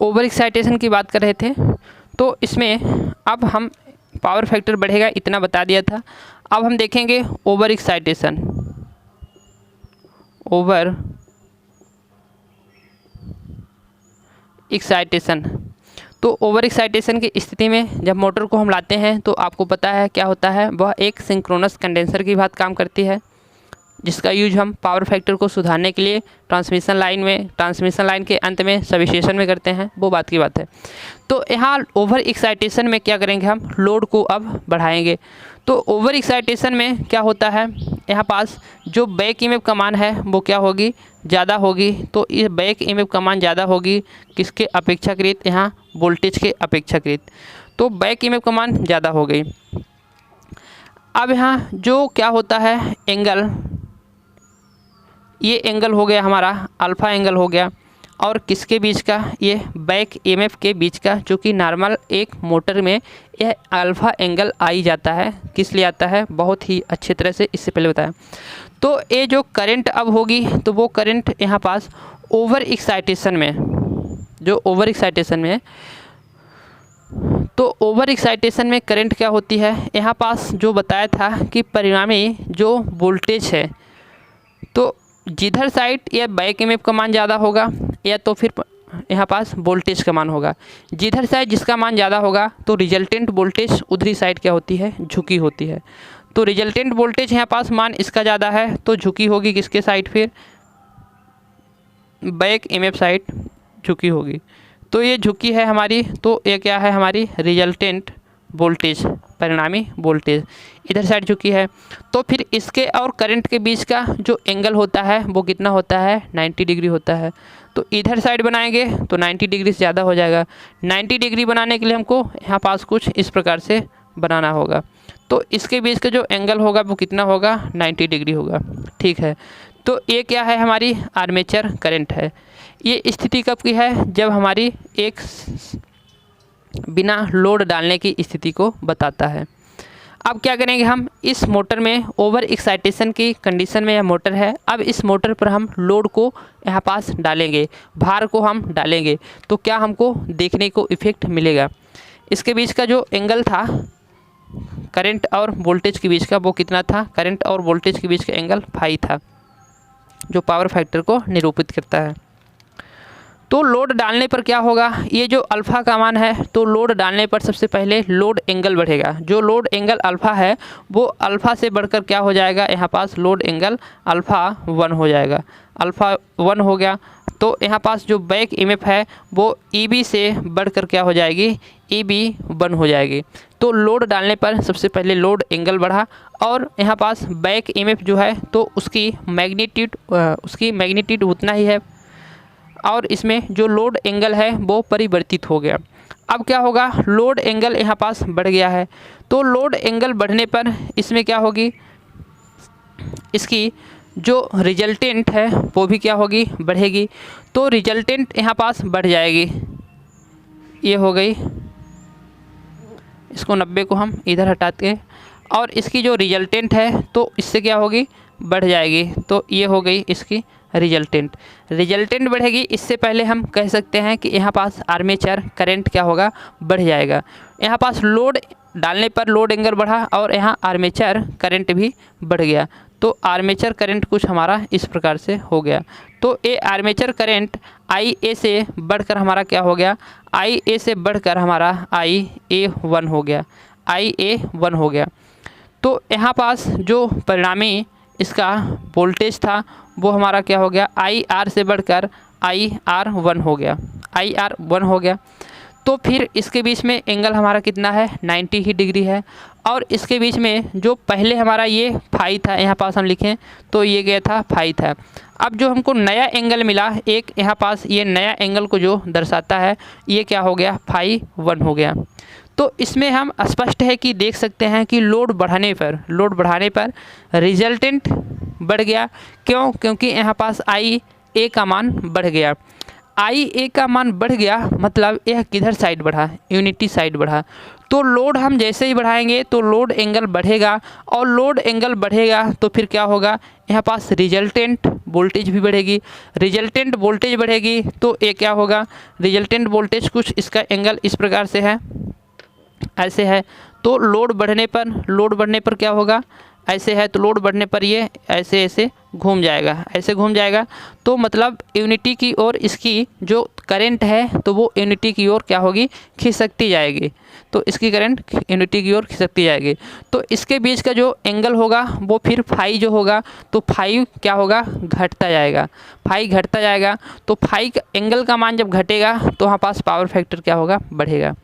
Over excitation की बात कर रहे थे, तो इसमें अब हम पावर फैक्टर बढ़ेगा इतना बता दिया था। अब हम देखेंगे ओवर एक्साइटेशन। ओवर एक्साइटेशन, तो ओवर एक्साइटेशन की स्थिति में जब मोटर को हम लाते हैं तो आपको पता है क्या होता है, वह एक सिंक्रोनस कंडेंसर की बात काम करती है, जिसका यूज हम पावर फैक्टर को सुधारने के लिए ट्रांसमिशन लाइन के अंत में सबस्टेशन में करते हैं, वो बात की बात है। तो यहाँ ओवर एक्साइटेशन में क्या करेंगे, हम लोड को अब बढ़ाएंगे। तो ओवर एक्साइटेशन में क्या होता है, यहाँ पास जो बैक ईएमएफ का मान है वो क्या होगी, ज़्यादा होगी। तो इस बैक ईएमएफ का मान ज़्यादा होगी किसके अपेक्षाकृत, यहाँ वोल्टेज के अपेक्षाकृत। तो बैक ईएमएफ का मान ज़्यादा हो गई। अब यहाँ जो क्या होता है एंगल, ये एंगल हो गया हमारा अल्फ़ा एंगल हो गया, और किसके बीच का, ये बैक ईएमएफ के बीच का, जो कि नॉर्मल एक मोटर में यह अल्फ़ा एंगल आ ही जाता है। किस लिए आता है, बहुत ही अच्छी तरह से इससे पहले बताया। तो ये जो करंट अब होगी, तो वो करंट यहाँ पास ओवर एक्साइटेशन में, जो ओवर एक्साइटेशन में, तो ओवर एक्साइटेशन में करंट क्या होती है, यहाँ पास जो बताया था कि परिणामी जो वोल्टेज है, तो जिधर साइड या बैक ईएमएफ का मान ज़्यादा होगा या तो फिर यहाँ पास वोल्टेज का मान होगा, जिधर साइड जिसका मान ज़्यादा होगा तो रिजल्टेंट वोल्टेज उधरी साइड क्या होती है, झुकी होती है। तो रिजल्टेंट वोल्टेज यहाँ पास मान इसका ज़्यादा है तो झुकी होगी किसके साइड, फिर बैक ईएमएफ साइड झुकी होगी। तो ये झुकी है हमारी, तो ये क्या है हमारी रिजल्टेंट वोल्टेज, परिणामी वोल्टेज इधर साइड झुकी है। तो फिर इसके और करंट के बीच का जो एंगल होता है वो कितना होता है, 90 डिग्री होता है। तो इधर साइड बनाएंगे तो 90 डिग्री से ज़्यादा हो जाएगा। 90 डिग्री बनाने के लिए हमको यहाँ पास कुछ इस प्रकार से बनाना होगा। तो इसके बीच का जो एंगल होगा वो कितना होगा, 90 डिग्री होगा। ठीक है, तो ये क्या है हमारी आर्मेचर करंट है। ये स्थिति कब की है, जब हमारी एक बिना लोड डालने की स्थिति को बताता है। अब क्या करेंगे, हम इस मोटर में ओवर एक्साइटेशन की कंडीशन में यह मोटर है, अब इस मोटर पर हम लोड को यहाँ पास डालेंगे, भार को हम डालेंगे, तो क्या हमको देखने को इफेक्ट मिलेगा। इसके बीच का जो एंगल था करंट और वोल्टेज के बीच का, वो कितना था, करंट और वोल्टेज के बीच का एंगल फाई था, जो पावर फैक्टर को निरूपित करता है। तो लोड डालने पर क्या होगा, ये जो अल्फ़ा का मान है, तो लोड डालने पर सबसे पहले लोड एंगल बढ़ेगा। जो लोड एंगल अल्फ़ा है वो अल्फ़ा से बढ़कर क्या हो जाएगा, यहाँ पास लोड एंगल अल्फ़ा 1 हो जाएगा। अल्फ़ा 1 हो गया तो यहाँ पास जो बैक ईएमएफ है वो ईबी से बढ़कर क्या हो जाएगी, ईबी 1 हो जाएगी। तो लोड डालने पर सबसे पहले लोड एंगल बढ़ा, और यहाँ पास बैक ईएमएफ जो है तो उसकी मैग्नीट्यूड उतना ही है, और इसमें जो लोड एंगल है वो परिवर्तित हो गया। अब क्या होगा, लोड एंगल यहाँ पास बढ़ गया है, तो लोड एंगल बढ़ने पर इसमें क्या होगी, इसकी जो रिजल्टेंट है वो भी क्या होगी, बढ़ेगी। तो रिजल्टेंट यहाँ पास बढ़ जाएगी, ये हो गई, इसको 90 को हम इधर हटाते हैं, और इसकी जो रिजल्टेंट है तो इससे क्या होगी, बढ़ जाएगी। तो ये हो गई इसकी रिजल्टेंट बढ़ेगी। इससे पहले हम कह सकते हैं कि यहाँ पास आर्मेचर करंट क्या होगा, बढ़ जाएगा। यहाँ पास लोड डालने पर लोड एंगल बढ़ा और यहाँ आर्मेचर करंट भी बढ़ गया। तो आर्मेचर करंट कुछ हमारा इस प्रकार से हो गया। तो ये आर्मेचर करंट IA से बढ़कर हमारा क्या हो गया, IA से बढ़कर हमारा IA1 हो गया, IA1 हो गया। तो यहाँ पास जो परिणामी इसका वोल्टेज था वो हमारा क्या हो गया, IR से बढ़कर IR1 हो गया, IR1 हो गया। तो फिर इसके बीच में एंगल हमारा कितना है, 90 ही डिग्री है, और इसके बीच में जो पहले हमारा ये फाई था, यहाँ पास हम लिखें तो ये गया था फाई था। अब जो हमको नया एंगल मिला एक, यहाँ पास ये नया एंगल को जो दर्शाता है ये क्या हो गया, फाई 1 हो गया। तो इसमें हम स्पष्ट है कि देख सकते हैं कि लोड बढ़ाने पर रिजल्टेंट बढ़ गया। क्यों, क्योंकि यहाँ पास IA का मान बढ़ गया। आई ए का मान बढ़ गया, मतलब यह किधर साइड बढ़ा, यूनिटी साइड बढ़ा। तो लोड हम जैसे ही बढ़ाएंगे तो लोड एंगल बढ़ेगा, और लोड एंगल बढ़ेगा तो फिर क्या होगा, यहाँ पास रिजल्टेंट वोल्टेज भी बढ़ेगी। रिजल्टेंट वोल्टेज बढ़ेगी तो ये क्या होगा, रिजल्टेंट वोल्टेज कुछ इसका एंगल इस प्रकार से है, ऐसे है। तो लोड बढ़ने पर क्या होगा, ऐसे है, तो लोड बढ़ने पर ये ऐसे ऐसे घूम जाएगा, ऐसे घूम जाएगा। तो मतलब यूनिटी की ओर इसकी जो करंट है तो वो यूनिटी की ओर क्या होगी, खिसकती जाएगी। तो इसकी करंट यूनिटी की ओर खिसकती जाएगी। तो इसके बीच का जो एंगल होगा वो फिर फाई जो होगा, तो फाई क्या होगा, घटता जाएगा, फाई घटता जाएगा। तो फाई का एंगल का मान जब घटेगा तो वहाँ पास पावर फैक्टर क्या होगा, बढ़ेगा।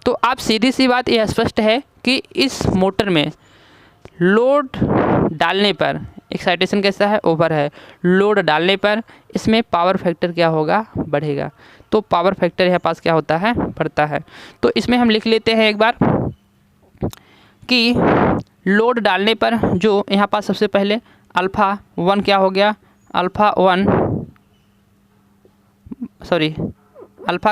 तो आप सीधी सी बात यह स्पष्ट है कि इस मोटर में लोड डालने पर एक्साइटेशन कैसा है, ओवर है, लोड डालने पर इसमें पावर फैक्टर क्या होगा, बढ़ेगा। तो पावर फैक्टर यहाँ पास क्या होता है, बढ़ता है। तो इसमें हम लिख लेते हैं एक बार कि लोड डालने पर जो यहाँ पास सबसे पहले अल्फ़ा 1 क्या हो गया, अल्फ़ा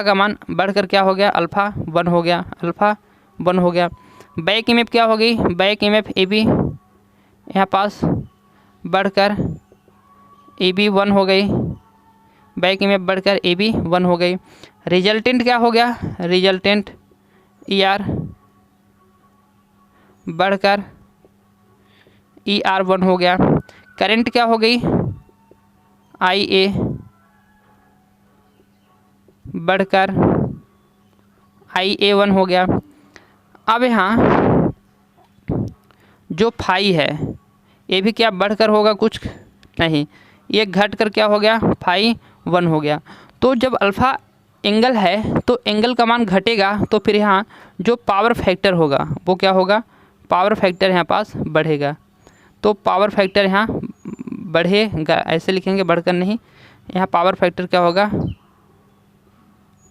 का मान बढ़कर क्या हो गया, अल्फ़ा 1 हो गया, अल्फ़ा 1 हो गया। बैक ईएमएफ क्या हो गई, बैक ईएमएफ ए बी यहाँ पास बढ़कर ए बी 1 हो गई, बैक ईएमएफ बढ़कर ए बी 1 हो गई। रिजल्टेंट क्या हो गया, रिजल्टेंट ई आर बढ़कर ई आर 1 हो गया। करंट क्या हो गई, आई ए बढ़कर आई ए 1 हो गया। अब यहाँ जो फाई है ये भी क्या बढ़कर होगा, कुछ नहीं, ये घट कर क्या हो गया, फाई 1 हो गया। तो जब अल्फ़ा एंगल है तो एंगल का मान घटेगा, तो फिर यहाँ जो पावर फैक्टर होगा वो क्या होगा, पावर फैक्टर यहाँ पास बढ़ेगा। तो पावर फैक्टर यहाँ बढ़ेगा, ऐसे लिखेंगे, बढ़कर नहीं, यहाँ पावर फैक्टर क्या होगा,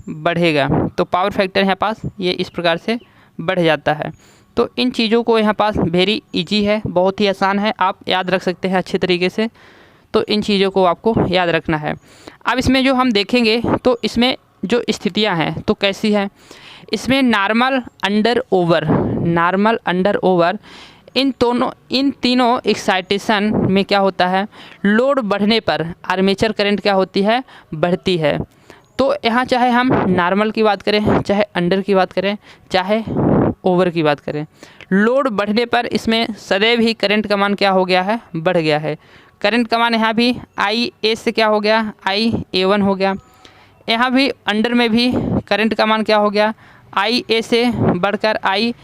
बढ़ेगा। तो पावर फैक्टर यहाँ पास ये इस प्रकार से बढ़ जाता है। तो इन चीज़ों को यहाँ पास वेरी इजी है, बहुत ही आसान है, आप याद रख सकते हैं अच्छे तरीके से। तो इन चीज़ों को आपको याद रखना है। अब इसमें जो हम देखेंगे तो इसमें जो स्थितियाँ हैं तो कैसी है, इसमें normal, under, over, normal, under, over, इन तीनों एक्साइटेशन में क्या होता है, लोड बढ़ने पर आर्मेचर करंट क्या होती है, बढ़ती है। तो यहाँ चाहे हम नॉर्मल की बात करें, चाहे अंडर की बात करें, चाहे ओवर की बात करें, लोड बढ़ने पर इसमें सदैव ही करंट का मान क्या हो गया है, बढ़ गया है। करंट का मान यहाँ भी आई ए से क्या हो गया, आई ए 1 हो गया। यहाँ भी अंडर में भी करंट का मान क्या हो गया, आई ए से बढ़कर आई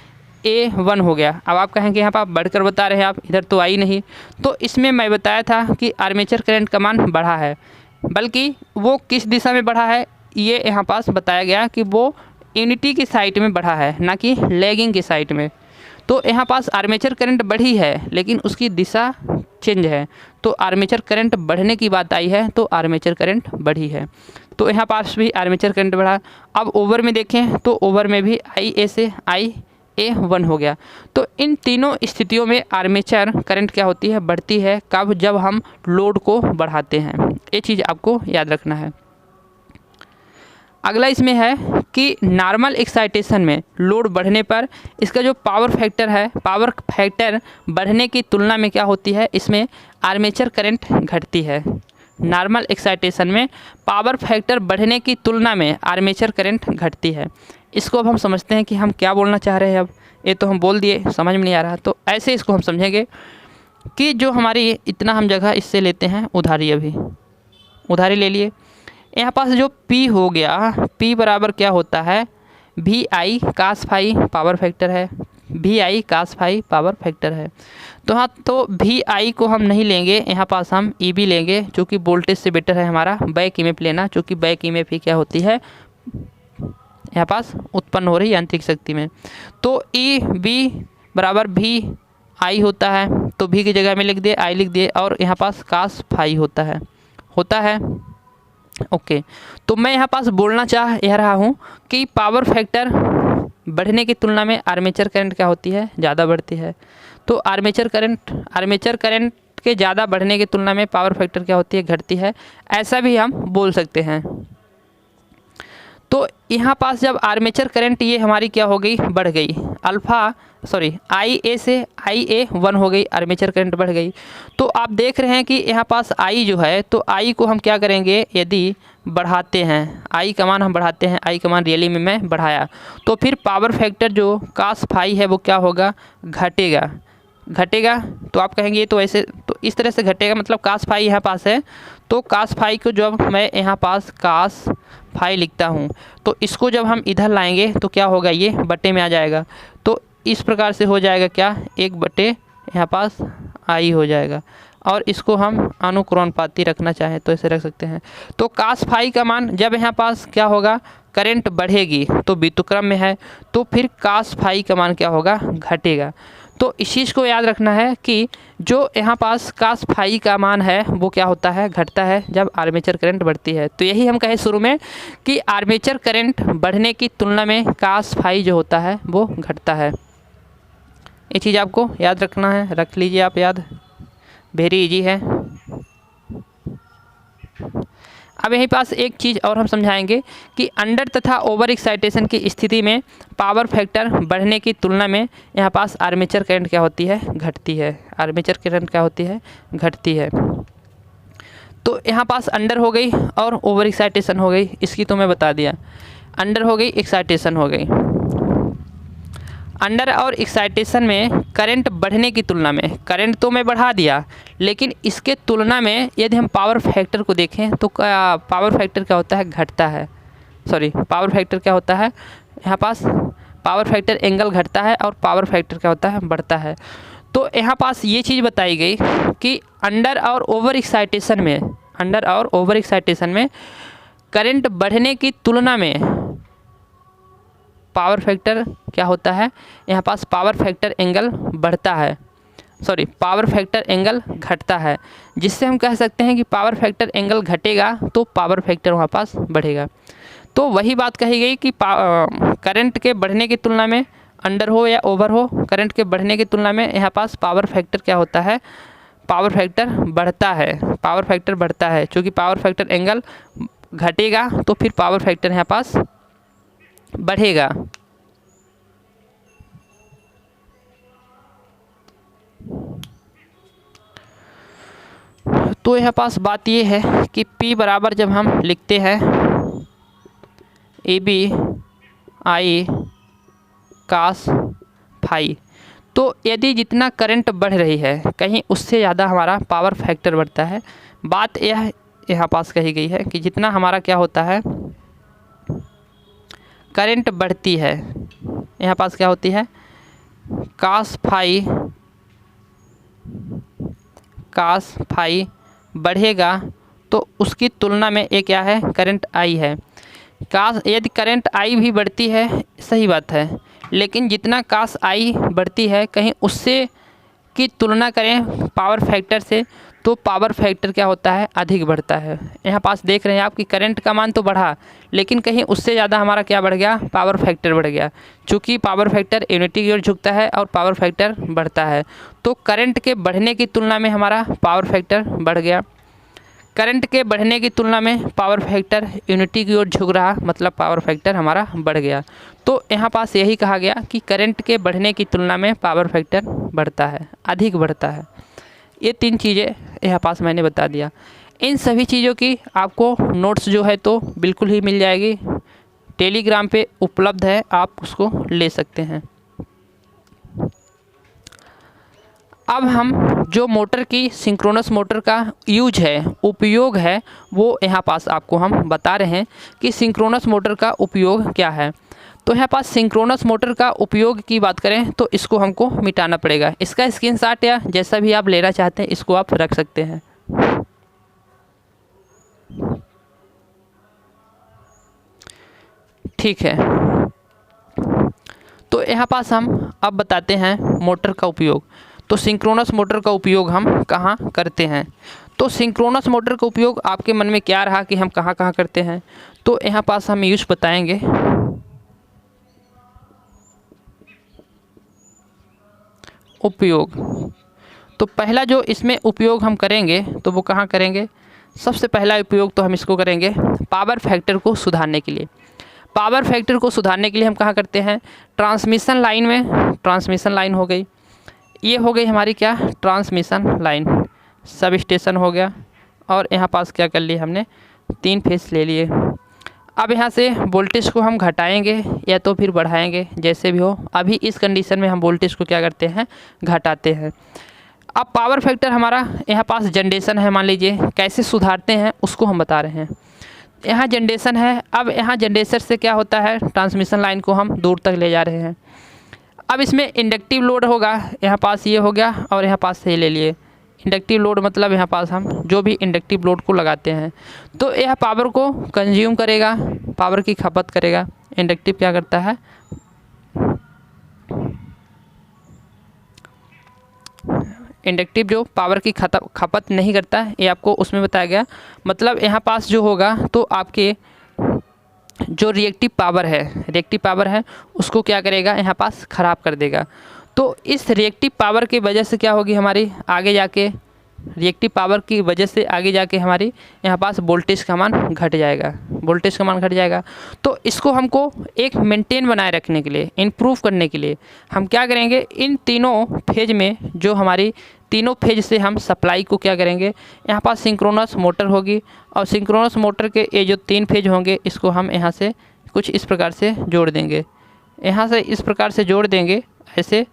ए 1 हो गया। अब आप कहेंगे यहाँ पर आप बढ़कर बता रहे हैं, आप इधर तो आई नहीं। तो इसमें मैं बताया था कि आर्मेचर करंट का मान बढ़ा है, बल्कि वो किस दिशा में बढ़ा है ये यहाँ पास बताया गया कि वो यूनिटी की साइड में बढ़ा है, ना कि लैगिंग की साइड में। तो यहाँ पास आर्मेचर करंट बढ़ी है लेकिन उसकी दिशा चेंज है। तो आर्मेचर करंट बढ़ने की बात आई है तो आर्मेचर करंट बढ़ी है। तो यहाँ पास भी आर्मेचर करंट बढ़ा। अब ओवर में देखें तो ओवर में भी आई ए से आई ए 1 हो गया। तो इन तीनों स्थितियों में आर्मेचर करंट क्या होती है, बढ़ती है। कब, जब हम लोड को बढ़ाते हैं। ये चीज़ आपको याद रखना है। अगला इसमें है कि नॉर्मल एक्साइटेशन में लोड बढ़ने पर इसका जो पावर फैक्टर है, पावर फैक्टर बढ़ने की तुलना में क्या होती है, इसमें आर्मेचर करंट घटती है। नॉर्मल एक्साइटेशन में पावर फैक्टर बढ़ने की तुलना में आर्मेचर करंट घटती है। इसको अब हम समझते हैं कि हम क्या बोलना चाह रहे हैं। अब ये तो हम बोल दिए, समझ में नहीं आ रहा, तो ऐसे इसको हम समझेंगे कि जो हमारी इतना हम जगह इससे लेते हैं उधारी, अभी उधारी ले लिए। यहाँ पास जो P हो गया, P बराबर क्या होता है, V I cos phi power factor है, V I cos phi power factor है। तो हाँ, तो वी आई को हम नहीं लेंगे, यहाँ पास हम ई बी लेंगे, जो कि वोल्टेज से बेटर है हमारा बैक ईएमएफ लेना, क्योंकि बैक ईएमएफ ही क्या होती है, यहाँ पास उत्पन्न हो रही यांत्रिक शक्ति में। तो ई बी बराबर वी आई होता है, तो वी की जगह में लिख दिए, आई लिख दिए, और यहाँ पास कास फाई होता है। ओके। तो मैं यहाँ पास बोलना चाह यह रहा हूँ कि पावर फैक्टर बढ़ने की तुलना में आर्मेचर करंट क्या होती है, ज़्यादा बढ़ती है। तो आर्मेचर करंट के ज़्यादा बढ़ने की तुलना में पावर फैक्टर क्या होती है, घटती है। ऐसा भी हम बोल सकते हैं। यहाँ पास जब आर्मेचर करंट ये हमारी क्या हो गई, बढ़ गई, IA से IA1 हो गई, आर्मेचर करंट बढ़ गई। तो आप देख रहे हैं कि यहाँ पास I जो है, तो I को हम क्या करेंगे, यदि बढ़ाते हैं, I का मान हम बढ़ाते हैं, I का मान रियली में मैं बढ़ाया, तो फिर पावर फैक्टर जो cos फाई है वो क्या होगा, घटेगा। तो आप कहेंगे ये तो ऐसे, तो इस तरह से घटेगा, मतलब cos फाई यहाँ पास है, तो cos फाई को जब मैं यहाँ पास cos फाई लिखता हूँ, तो इसको जब हम इधर लाएंगे तो क्या होगा, ये बटे में आ जाएगा। तो इस प्रकार से हो जाएगा क्या, 1 बटे यहाँ पास I हो जाएगा। और इसको हम अनुक्रमानुपाती रखना चाहें तो ऐसे रख सकते हैं। तो cos फाई का मान जब यहाँ पास क्या होगा, करंट बढ़ेगी तो व्युत्क्रम में है, तो फिर cos फाई का मान क्या होगा, घटेगा। तो इस चीज़ को याद रखना है कि जो यहाँ पास cos फाई का मान है वो क्या होता है, घटता है जब आर्मेचर करंट बढ़ती है। तो यही हम कहे शुरू में कि आर्मेचर करंट बढ़ने की तुलना में cos फाई जो होता है वो घटता है। ये चीज़ आपको याद रखना है, रख लीजिए आप याद, वेरी इजी है। अब यहीं पास एक चीज़ और हम समझाएंगे कि अंडर तथा ओवर एक्साइटेशन की स्थिति में पावर फैक्टर बढ़ने की तुलना में यहाँ पास आर्मेचर करंट क्या होती है, घटती है। आर्मेचर करंट क्या होती है, घटती है। तो यहाँ पास अंडर हो गई और ओवर एक्साइटेशन हो गई, इसकी तो मैं बता दिया। अंडर हो गई, एक्साइटेशन हो गई। अंडर और एक्साइटेशन में करंट बढ़ने की तुलना में, करंट तो मैं बढ़ा दिया, लेकिन इसके तुलना में यदि हम पावर फैक्टर को देखें तो पावर फैक्टर क्या होता है, घटता है। पावर फैक्टर क्या होता है, यहाँ पास पावर फैक्टर एंगल घटता है और पावर फैक्टर क्या होता है, बढ़ता है। तो यहाँ पास ये चीज़ बताई गई कि अंडर और ओवर एक्साइटेशन में करंट बढ़ने की तुलना में पावर फैक्टर क्या होता है, यहाँ पास पावर फैक्टर एंगल बढ़ता है, पावर फैक्टर एंगल घटता है। जिससे हम कह सकते हैं कि पावर फैक्टर एंगल घटेगा तो पावर फैक्टर वहाँ पास बढ़ेगा। तो वही बात कही गई कि करंट के बढ़ने की तुलना में, अंडर हो या ओवर हो, करंट के बढ़ने की तुलना में यहाँ पास पावर फैक्टर क्या होता है, पावर फैक्टर बढ़ता है। चूँकि पावर फैक्टर एंगल घटेगा तो फिर पावर फैक्टर यहाँ पास बढ़ेगा। तो यहाँ पास बात ये है कि P बराबर जब हम लिखते हैं AB I cos फाई, तो यदि जितना करंट बढ़ रही है कहीं उससे ज़्यादा हमारा पावर फैक्टर बढ़ता है। बात यह यहाँ पास कही गई है कि जितना हमारा क्या होता है, करंट बढ़ती है, यहाँ पास क्या होती है, cos फाई बढ़ेगा तो उसकी तुलना में ये क्या है, करंट I है। यदि करंट I भी बढ़ती है, सही बात है, लेकिन जितना cos I बढ़ती है कहीं उससे की तुलना करें पावर फैक्टर से तो पावर फैक्टर क्या होता है, अधिक बढ़ता है। यहाँ पास देख रहे हैं आप कि करंट का मान तो बढ़ा, लेकिन कहीं उससे ज़्यादा हमारा क्या बढ़ गया, पावर फैक्टर बढ़ गया। चूँकि पावर फैक्टर यूनिटी की ओर झुकता है और पावर फैक्टर बढ़ता है, तो करंट के बढ़ने की तुलना में हमारा पावर फैक्टर बढ़ गया। करंट के बढ़ने की तुलना में पावर फैक्टर यूनिटी की ओर झुक रहा, मतलब पावर फैक्टर हमारा बढ़ गया। तो यहाँ पास यही कहा गया कि करंट के बढ़ने की तुलना में पावर फैक्टर बढ़ता है, अधिक बढ़ता है। ये 3 चीज़ें यहाँ पास मैंने बता दिया। इन सभी चीज़ों की आपको नोट्स जो है तो बिल्कुल ही मिल जाएगी, टेलीग्राम पे उपलब्ध है, आप उसको ले सकते हैं। अब हम जो मोटर की सिंक्रोनस मोटर का यूज है, उपयोग है, वो यहाँ पास आपको हम बता रहे हैं कि सिंक्रोनस मोटर का उपयोग क्या है। तो यहाँ पास सिंक्रोनस मोटर का उपयोग की बात करें तो इसको हमको मिटाना पड़ेगा। इसका स्क्रीनशॉट या जैसा भी आप लेना चाहते हैं इसको आप रख सकते हैं। ठीक है, तो यहाँ पास हम अब बताते हैं मोटर का उपयोग। तो सिंक्रोनस मोटर का उपयोग हम कहाँ करते हैं। तो सिंक्रोनस मोटर का उपयोग आपके मन में क्या रहा कि हम कहाँ कहाँ करते हैं, तो यहाँ पास हम यूज बताएंगे। उपयोग, तो पहला जो इसमें उपयोग हम करेंगे तो वो कहाँ करेंगे, सबसे पहला उपयोग तो हम इसको करेंगे पावर फैक्टर को सुधारने के लिए। पावर फैक्टर को सुधारने के लिए हम कहाँ करते हैं, ट्रांसमिशन लाइन में, ट्रांसमिशन लाइन हो गई, ये हो गई हमारी क्या, ट्रांसमिशन लाइन, सब स्टेशन हो गया, और यहाँ पास क्या कर लिए हमने, 3 फेस ले लिए। अब यहाँ से वोल्टेज को हम घटाएंगे या तो फिर बढ़ाएंगे, जैसे भी हो। अभी इस कंडीशन में हम वोल्टेज को क्या करते हैं, घटाते हैं। अब पावर फैक्टर हमारा यहाँ पास जनरेशन है, मान लीजिए, कैसे सुधारते हैं उसको हम बता रहे हैं। यहाँ जनरेशन है, अब यहाँ जनरेटर से क्या होता है, ट्रांसमिशन लाइन को हम दूर तक ले जा रहे हैं। अब इसमें इंडक्टिव लोड होगा, यहाँ पास ये हो गया, और यहाँ पास से ले लिए। इंडक्टिव लोड मतलब यहाँ पास हम जो भी इंडक्टिव लोड को लगाते हैं तो यह पावर को कंज्यूम करेगा, पावर की खपत करेगा। इंडक्टिव क्या करता है, इंडक्टिव जो पावर की खपत नहीं करता, ये आपको उसमें बताया गया। मतलब यहाँ पास जो होगा तो आपके जो रिएक्टिव पावर है उसको क्या करेगा, यहाँ पास ख़राब कर देगा। तो इस रिएक्टिव पावर की वजह से क्या होगी हमारी, आगे जाके रिएक्टिव पावर की वजह से आगे जाके हमारी यहाँ पास वोल्टेज का मान घट जाएगा, वोल्टेज का मान घट जाएगा। तो इसको हमको एक मेंटेन बनाए रखने के लिए, इम्प्रूव करने के लिए हम क्या करेंगे, इन तीनों फेज में जो हमारी तीनों फेज से हम सप्लाई को क्या करेंगे, यहाँ पास सिंक्रोनस मोटर होगी, और सिंक्रोनस मोटर के ये जो 3 फेज होंगे इसको हम यहाँ से कुछ इस प्रकार से जोड़ देंगे, यहाँ से इस प्रकार से जोड़ देंगे ऐसे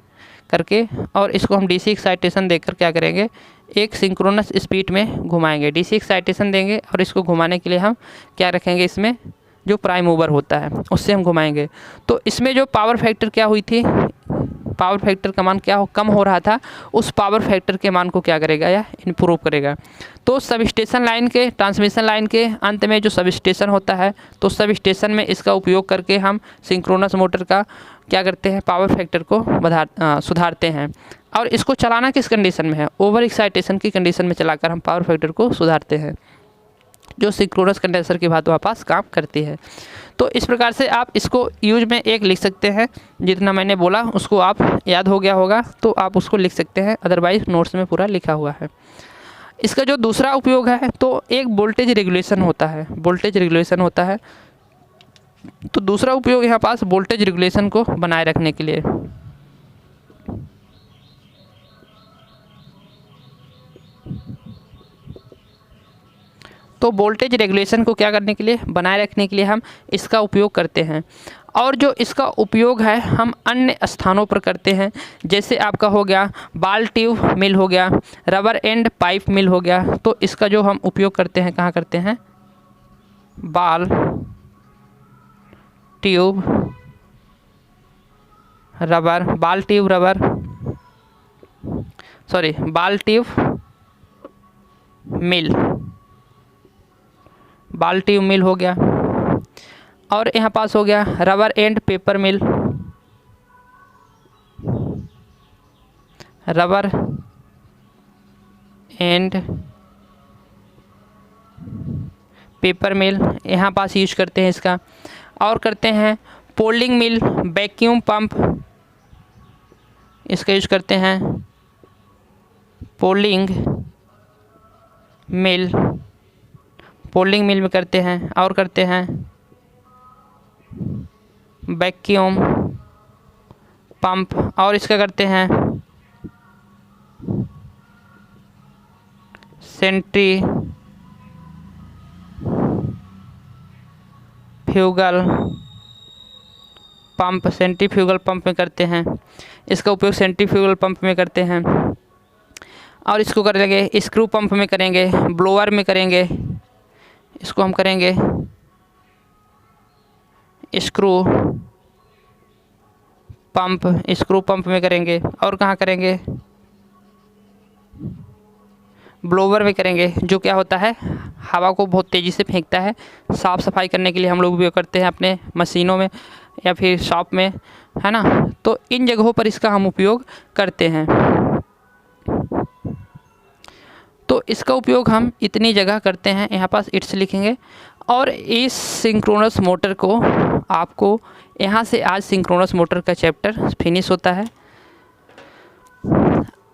करके, और इसको हम डीसी एक्साइटेशन देकर क्या करेंगे, एक सिंक्रोनस स्पीड में घुमाएंगे। डीसी एक्साइटेशन देंगे और इसको घुमाने के लिए हम क्या रखेंगे, इसमें जो प्राइम मूवर होता है उससे हम घुमाएंगे। तो इसमें जो पावर फैक्टर क्या हुई थी, पावर फैक्टर का मान क्या कम हो रहा था, उस पावर फैक्टर के मान को क्या करेगा, या इम्प्रूव करेगा। तो सब स्टेशन लाइन के, ट्रांसमिशन लाइन के अंत में जो सब स्टेशन होता है, तो सब स्टेशन में इसका उपयोग करके हम सिंक्रोनस मोटर का क्या करते हैं, पावर फैक्टर को सुधारते हैं। और इसको चलाना किस कंडीशन में है, ओवर एक्साइटेशन की कंडीशन में चलाकर हम पावर फैक्टर को सुधारते हैं, जो सिंक्रोनस कंडेंसर की बात वापस काम करती है। तो इस प्रकार से आप इसको यूज में एक लिख सकते हैं, जितना मैंने बोला उसको आप याद हो गया होगा तो आप उसको लिख सकते हैं, अदरवाइज नोट्स में पूरा लिखा हुआ है। इसका जो दूसरा उपयोग है तो एक वोल्टेज रेगुलेशन होता है, वोल्टेज रेगुलेशन होता है। तो दूसरा उपयोग यहाँ पास वोल्टेज रेगुलेशन को बनाए रखने के लिए। तो वोल्टेज रेगुलेशन को क्या करने के लिए, बनाए रखने के लिए हम इसका उपयोग करते हैं। और जो इसका उपयोग है हम अन्य स्थानों पर करते हैं, जैसे आपका हो गया बाल ट्यूब मिल हो गया, रबर एंड पाइप मिल हो गया। तो इसका जो हम उपयोग करते हैं, कहाँ करते हैं, बाल ट्यूब रबर, बाल ट्यूब रबर, सॉरी बाल ट्यूब मिल, बाल ट्यूब मिल हो गया। और यहाँ पास हो गया rubber and paper mill, rubber and paper mill, यहाँ पास यूज करते हैं इसका। और करते हैं पोल्डिंग मिल, वैक्यूम पंप, इसका यूज करते हैं, पोल्डिंग मिल, पोल्डिंग मिल में करते हैं। और करते हैं वैक्यूम पंप, और इसका करते हैं सेंट्रीफ्यूगल पंप, सेंट्रीफ्यूगल पंप में करते हैं, इसका उपयोग सेंट्रीफ्यूगल पंप में करते हैं। और इसको करेंगे स्क्रू पंप में करेंगे, ब्लोअर में करेंगे, इसको हम करेंगे स्क्रू पंप में करेंगे। और कहाँ करेंगे, ब्लोवर में करेंगे, जो क्या होता है हवा को बहुत तेज़ी से फेंकता है। साफ़ सफाई करने के लिए हम लोग उपयोग करते हैं अपने मशीनों में या फिर शॉप में, है ना। तो इन जगहों पर इसका हम उपयोग करते हैं। तो इसका उपयोग हम इतनी जगह करते हैं, यहाँ पास इट्स लिखेंगे। और इस सिंक्रोनस मोटर को आपको यहाँ से आज सिंक्रोनस मोटर का चैप्टर फिनिश होता है।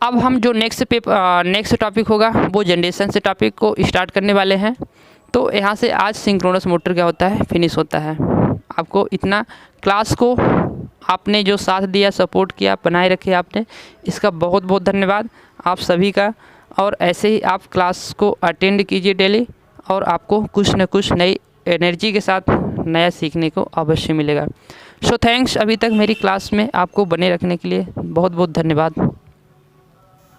अब हम जो नेक्स्ट टॉपिक होगा वो जनरेशन से टॉपिक को स्टार्ट करने वाले हैं। तो यहाँ से आज सिंक्रोनस मोटर क्या होता है, फिनिश होता है। आपको इतना क्लास को आपने जो साथ दिया, सपोर्ट किया, बनाए रखे आपने, इसका बहुत बहुत धन्यवाद आप सभी का। और ऐसे ही आप क्लास को अटेंड कीजिए डेली, और आपको कुछ न कुछ नई एनर्जी के साथ नया सीखने को अवश्य मिलेगा। सो थैंक्स अभी तक मेरी क्लास में आपको बने रखने के लिए, बहुत बहुत धन्यवाद।